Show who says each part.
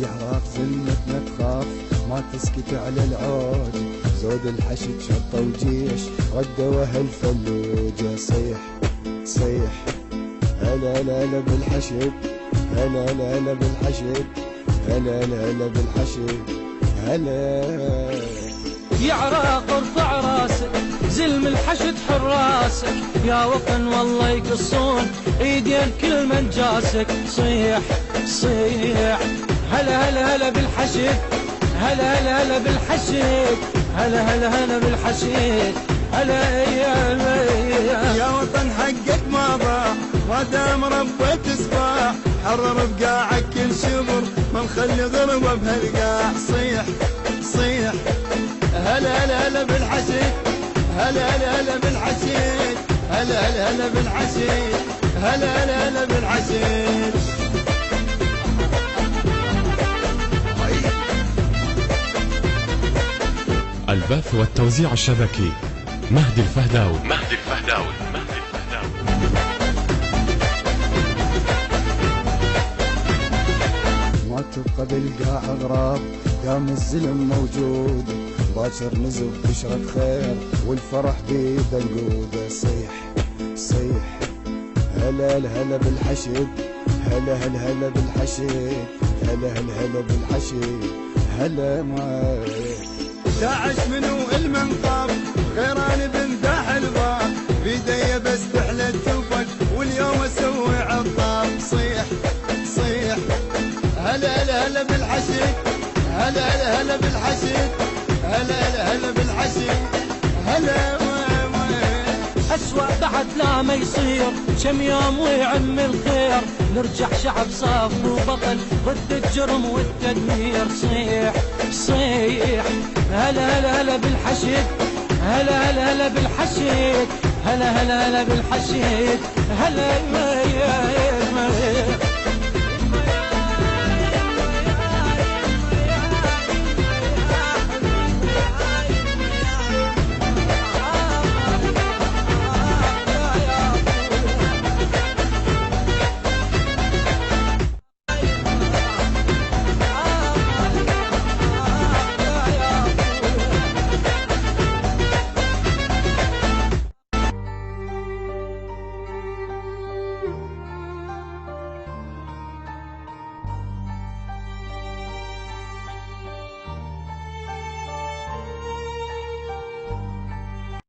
Speaker 1: يا عراق زلمتنا تخاف ما تسكت على العوج، زود الحشد شطة وجيش ردوا هالفلوجة. صيح صيح هلا هلا هلا بالحشد، هلا هلا هلا بالحشد، هلا هلا هلا بالحشد، هلا.
Speaker 2: يا عراق ارفع راسك زلم الحشد حراسك، يا وطن والله يقصون ايدين كل من جاسك. صيح صيح هلا هلا هلا بالحشد، هلا هلا هلا بالحشد، هلا هلا هلا بالحشد، هلا
Speaker 3: يا وطن حقك ما ضاع ما دام ربيت سباع، حرر بقاعك كل شبر ما نخلي غربة بهالقاع. صيح صيح هلا هلا هلا بالحشد، هلا هلا هلا بالحشد، هلا هلا هلا بالحشد، هلا هلا هلا بالحشد.
Speaker 4: البث والتوزيع الشبكي مهدي الفهداوي. مهدي الفهداوي. مهدي الفهداوي.
Speaker 1: ما تبقى بالقاع اغراب دام الزلم موجود، باكر نزف بشرة خير والفرح بيد القودة. صيح صيح هلا هلا هلا بالحشد، هلا هلا هلا بالحشد، هلا هلا هلا بالحشد، هلا. ما
Speaker 3: داعش منو المنقاب غيران بن داح الباب، بيدي بس تحلى التوفك واليوم اسوي عطاب. صيح صيح هلا هلا هلا بالحشد، هلا هلا هلا بالحشد، هلا هلا هلا بالحشد، هلا.
Speaker 2: أسوأ بعد لا ما يصير كم يوم ويعم الخير، نرجع شعب صاف وبطل ضد الجرم والتدمير. صيح صيح هلا هلا هلا بالحشد، هلا هلا هلا بالحشد، هلا هلا هلا بالحشد، هلا.